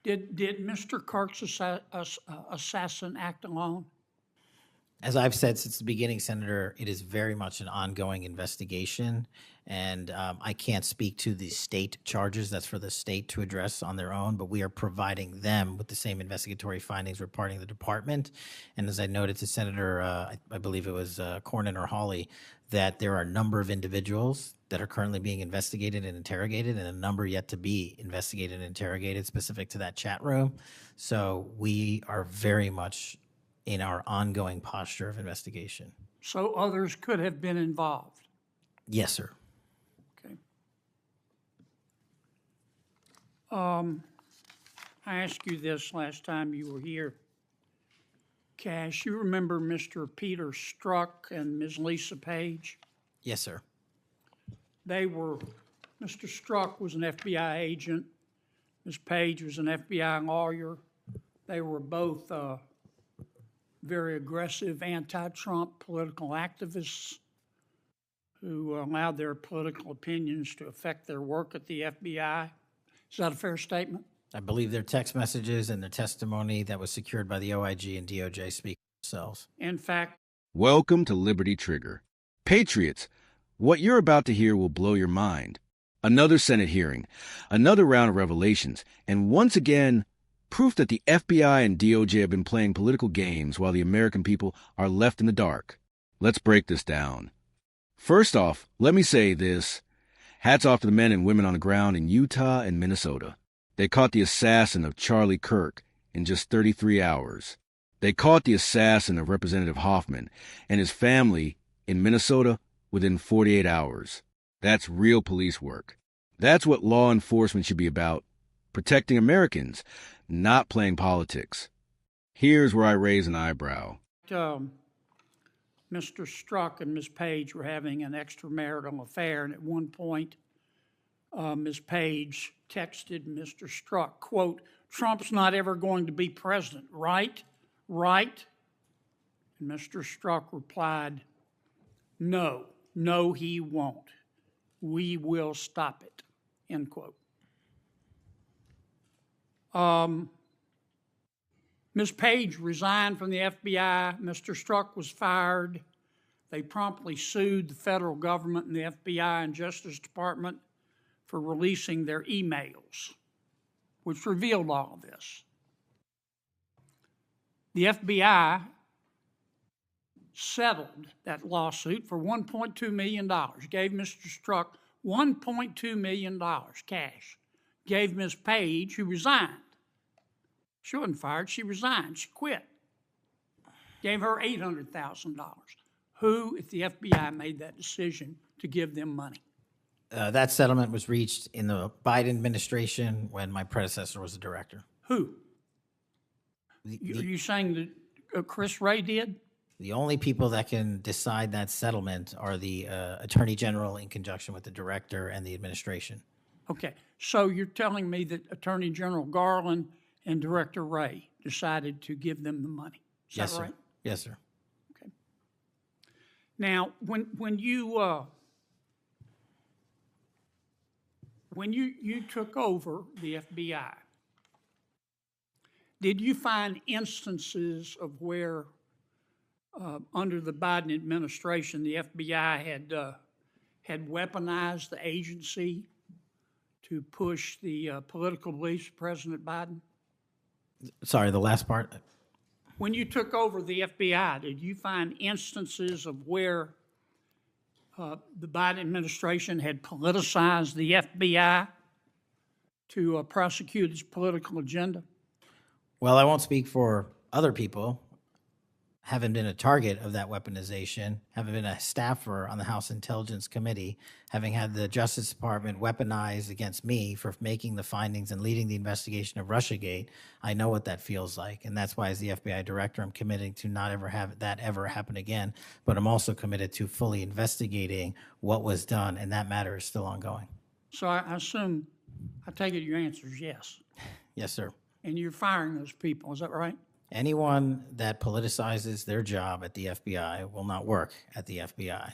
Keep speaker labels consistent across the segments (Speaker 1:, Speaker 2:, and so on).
Speaker 1: Did Mr. Kirk's assassin act alone?
Speaker 2: As I've said since the beginning, Senator, it is very much an ongoing investigation, and I can't speak to the state charges. That's for the state to address on their own, but we are providing them with the same investigatory findings reporting the department. And as I noted to Senator, I believe it was Cornyn or Hawley, that there are a number of individuals that are currently being investigated and interrogated, and a number yet to be investigated and interrogated specific to that chat room. So we are very much in our ongoing posture of investigation.
Speaker 1: So others could have been involved?
Speaker 2: Yes, sir.
Speaker 1: Okay. I asked you this last time you were here. Kash, you remember Mr. Peter Strzok and Ms. Lisa Page?
Speaker 2: Yes, sir.
Speaker 1: Mr. Strzok was an FBI agent. Ms. Page was an FBI lawyer. They were both very aggressive anti-Trump political activists who allowed their political opinions to affect their work at the FBI. Is that a fair statement?
Speaker 2: I believe their text messages and their testimony that was secured by the OIG and DOJ speak for themselves.
Speaker 1: In fact,
Speaker 3: welcome to Liberty Trigger. Patriots, what you're about to hear will blow your mind. Another Senate hearing, another round of revelations, and once again, proof that the FBI and DOJ have been playing political games while the American people are left in the dark. Let's break this down. First off, let me say this. Hats off to the men and women on the ground in Utah and Minnesota. They caught the assassin of Charlie Kirk in just 33 hours. They caught the assassin of Representative Hoffman and his family in Minnesota within 48 hours. That's real police work. That's what law enforcement should be about. Protecting Americans, not playing politics. Here's where I raise an eyebrow.
Speaker 1: Mr. Strzok and Ms. Page were having an extramarital affair, and at one point, Ms. Page texted Mr. Strzok, quote, "Trump's not ever going to be president, right? Right?" And Mr. Strzok replied, "No, he won't. We will stop it," end quote. Ms. Page resigned from the FBI. Mr. Strzok was fired. They promptly sued the federal government and the FBI and Justice Department for releasing their emails, which revealed all of this. The FBI settled that lawsuit for $1.2 million, gave Mr. Strzok $1.2 million cash, gave Ms. Page, who resigned. She wasn't fired, she resigned, she quit. Gave her $800,000. Who, if the FBI made that decision to give them money?
Speaker 2: That settlement was reached in the Biden administration when my predecessor was the director.
Speaker 1: Who? Are you saying that Chris Wray did?
Speaker 2: The only people that can decide that settlement are the Attorney General in conjunction with the director and the administration.
Speaker 1: Okay, so you're telling me that Attorney General Garland and Director Wray decided to give them the money. Is
Speaker 2: Yes,
Speaker 1: that right?
Speaker 2: sir. Yes, sir.
Speaker 1: Okay. Now, when you took over the FBI, did you find instances of where under the Biden administration the FBI had weaponized the agency to push the political beliefs of President Biden?
Speaker 2: Sorry, the last part.
Speaker 1: When you took over the FBI, did you find instances of where the Biden administration had politicized the FBI to prosecute its political agenda?
Speaker 2: Well, I won't speak for other people. Having been a target of that weaponization, having been a staffer on the House Intelligence Committee, having had the Justice Department weaponized against me for making the findings and leading the investigation of Russiagate, I know what that feels like. And that's why, as the FBI director, I'm committing to not ever have that ever happen again. But I'm also committed to fully investigating what was done, and that matter is still ongoing.
Speaker 1: So I take it your answer is yes.
Speaker 2: Yes, sir.
Speaker 1: And you're firing those people, is that right?
Speaker 2: Anyone that politicizes their job at the FBI will not work at the FBI.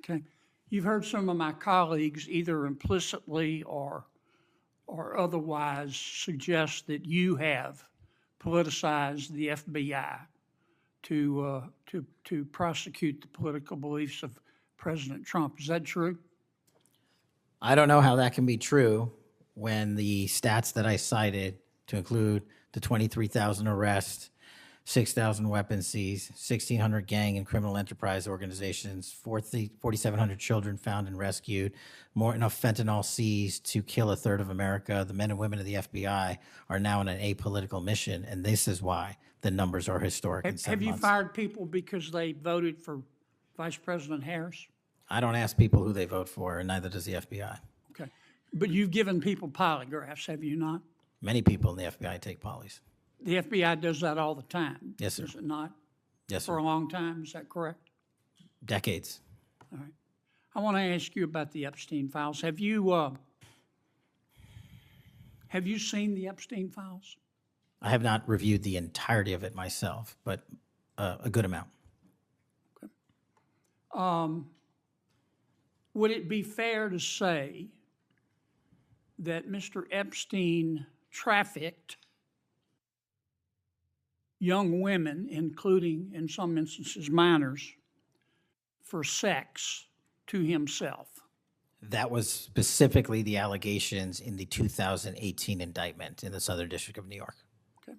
Speaker 1: Okay. You've heard some of my colleagues either implicitly or or otherwise suggest that you have politicized the FBI to prosecute the political beliefs of President Trump. Is that true?
Speaker 2: I don't know how that can be true when the stats that I cited, to include the 23,000 arrests, 6,000 weapons seized, 1,600 gang and criminal enterprise organizations, 4,700 children found and rescued, more enough fentanyl seized to kill a third of America. The men and women of the FBI are now on an apolitical mission, and this is why the numbers are historic in 7
Speaker 1: Have you
Speaker 2: months.
Speaker 1: fired people because they voted for Vice President Harris?
Speaker 2: I don't ask people who they vote for, and neither does the FBI.
Speaker 1: Okay. But you've given people polygraphs, have you not?
Speaker 2: Many people in the FBI take polys.
Speaker 1: The FBI does that all the time.
Speaker 2: Yes, sir.
Speaker 1: Does it not?
Speaker 2: Yes,
Speaker 1: For
Speaker 2: sir.
Speaker 1: a long time, is that correct?
Speaker 2: Decades.
Speaker 1: All right. I want to ask you about the Epstein files. Have you seen the Epstein files?
Speaker 2: I have not reviewed the entirety of it myself, but a good amount.
Speaker 1: Would it be fair to say that Mr. Epstein trafficked young women, including, in some instances, minors, for sex to himself?
Speaker 2: That was specifically the allegations in the 2018 indictment in the Southern District of New York.
Speaker 1: Okay.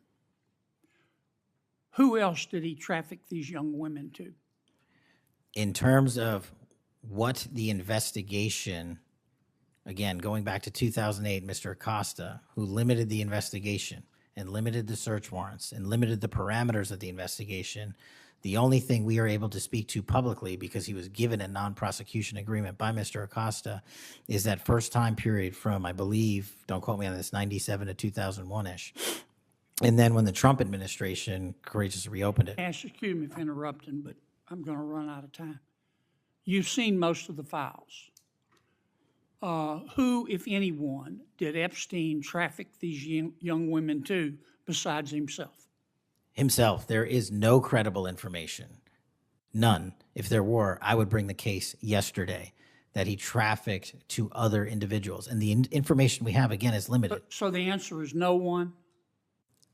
Speaker 1: Who else did he traffic these young women to?
Speaker 2: In terms of what the investigation, again, going back to 2008, Mr. Acosta, who limited the investigation and limited the search warrants and limited the parameters of the investigation, the only thing we are able to speak to publicly, because he was given a non-prosecution agreement by Mr. Acosta, is that first time period from, I believe, don't quote me on this, 97 to 2001-ish. And then when the Trump administration courageously reopened it.
Speaker 1: Kash, excuse me for interrupting, but I'm going to run out of time. You've seen most of the files. Who, if anyone, did Epstein traffic these young women to besides himself?
Speaker 2: Himself. There is no credible information. None. If there were, I would bring the case yesterday that he trafficked to other individuals. And the information we have, again, is limited.
Speaker 1: So the answer is no one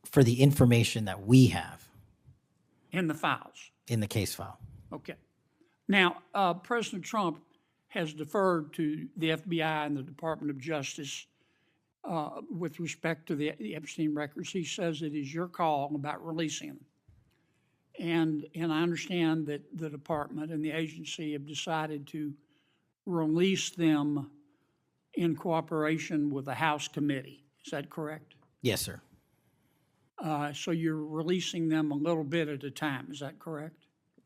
Speaker 2: For the information that we have
Speaker 1: in the files.
Speaker 2: in the case file.
Speaker 1: Okay. Now, President Trump has deferred to the FBI and the Department of Justice with respect to the Epstein records. He says it is your call about releasing them. And I understand that the department and the agency have decided to release them in cooperation with the House committee. Is that correct?
Speaker 2: Yes, sir.
Speaker 1: So you're releasing them a little bit at a time. Is that correct?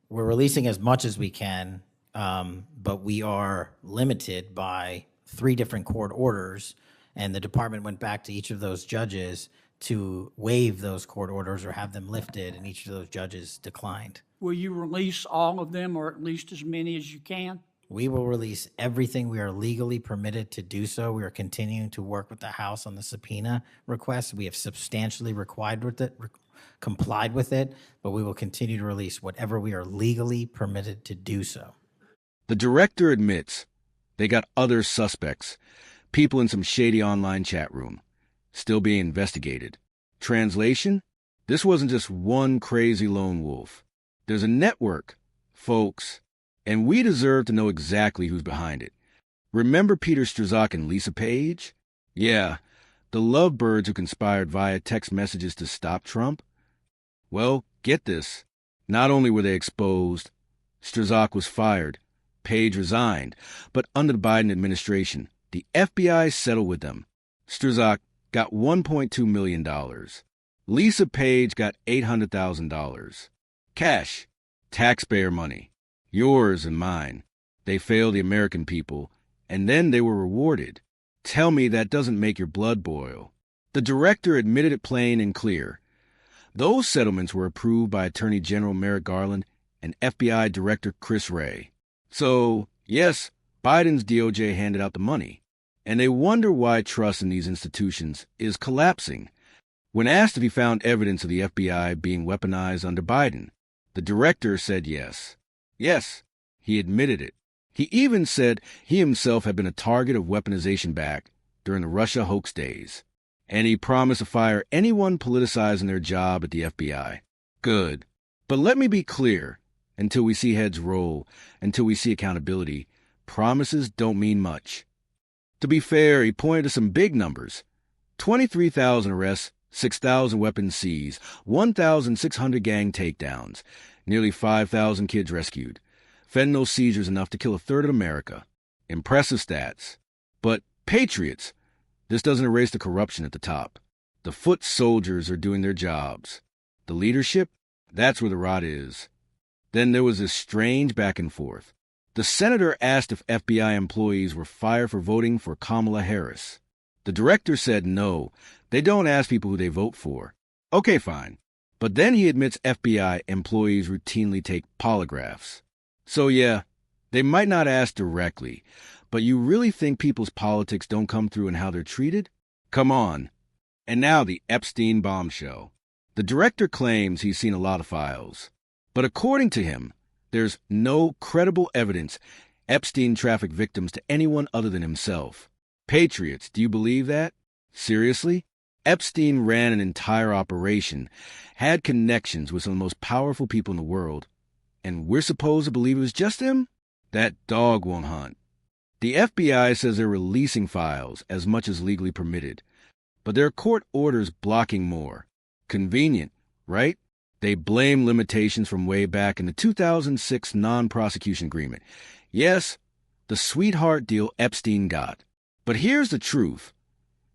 Speaker 2: We're releasing as much as we can, but we are limited by 3 different court orders, and the department went back to each of those judges to waive those court orders or have them lifted, and each of those judges declined.
Speaker 1: Will you release all of them, or at least as many as you can?
Speaker 2: We will release everything we are legally permitted to do so. We are continuing to work with the House on the subpoena request. We have substantially complied with it, but we will continue to release whatever we are legally permitted to do so.
Speaker 3: The director admits they got other suspects, people in some shady online chat room, still being investigated. Translation? This wasn't just one crazy lone wolf. There's a network, folks, and we deserve to know exactly who's behind it. Remember Peter Strzok and Lisa Page? Yeah, the lovebirds who conspired via text messages to stop Trump? Well, get this. Not only were they exposed, Strzok was fired, Page resigned, but under the Biden administration, the FBI settled with them. Strzok got $1.2 million. Lisa Page got $800,000. Cash, taxpayer money, yours and mine. They failed the American people, and then they were rewarded. Tell me that doesn't make your blood boil. The director admitted it plain and clear. Those settlements were approved by Attorney General Merrick Garland and FBI Director Chris Wray. So, yes, Biden's DOJ handed out the money, and they wonder why trust in these institutions is collapsing. When asked if he found evidence of the FBI being weaponized under Biden, the director said yes. Yes, he admitted it. He even said he himself had been a target of weaponization back during the Russia hoax days. And he promised to fire anyone politicizing their job at the FBI. Good. But let me be clear. Until we see heads roll, until we see accountability, promises don't mean much. To be fair, he pointed to some big numbers. 23,000 arrests, 6,000 weapons seized, 1,600 gang takedowns, nearly 5,000 kids rescued. Fentanyl seizures enough to kill a third of America. Impressive stats. But Patriots, this doesn't erase the corruption at the top. The foot soldiers are doing their jobs. The leadership, that's where the rot is. Then there was this strange back and forth. The senator asked if FBI employees were fired for voting for Kamala Harris. The director said no, they don't ask people who they vote for. Okay, fine. But then he admits FBI employees routinely take polygraphs. So yeah, they might not ask directly, but you really think people's politics don't come through in how they're treated? Come on. And now the Epstein bombshell. The director claims he's seen a lot of files. But according to him, there's no credible evidence Epstein trafficked victims to anyone other than himself. Patriots, do you believe that? Seriously? Epstein ran an entire operation, had connections with some of the most powerful people in the world, and we're supposed to believe it was just him? That dog won't hunt. The FBI says they're releasing files as much as legally permitted, but there are court orders blocking more. Convenient, right? They blame limitations from way back in the 2006 non-prosecution agreement. Yes, the sweetheart deal Epstein got. But here's the truth.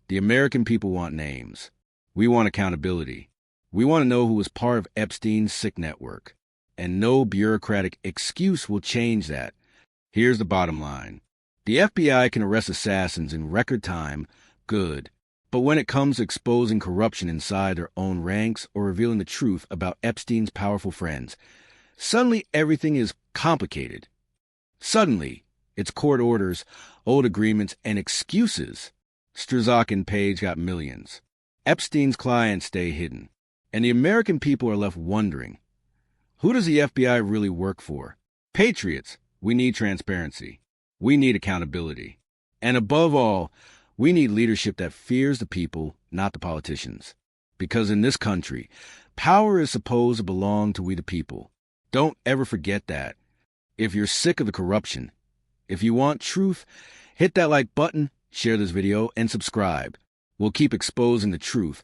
Speaker 3: The American people want names. We want accountability. We want to know who was part of Epstein's sick network. And no bureaucratic excuse will change that. Here's the bottom line. The FBI can arrest assassins in record time, good. But when it comes to exposing corruption inside their own ranks or revealing the truth about Epstein's powerful friends, suddenly everything is complicated. Suddenly, it's court orders, old agreements, and excuses. Strzok and Page got millions. Epstein's clients stay hidden. And the American people are left wondering, who does the FBI really work for? Patriots, we need transparency. We need accountability. And above all, we need leadership that fears the people, not the politicians. Because in this country, power is supposed to belong to we the people. Don't ever forget that. If you're sick of the corruption, if you want truth, hit that like button, share this video, and subscribe. We'll keep exposing the truth,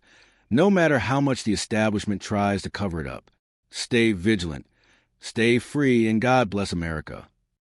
Speaker 3: no matter how much the establishment tries to cover it up. Stay vigilant, stay free, and God bless America.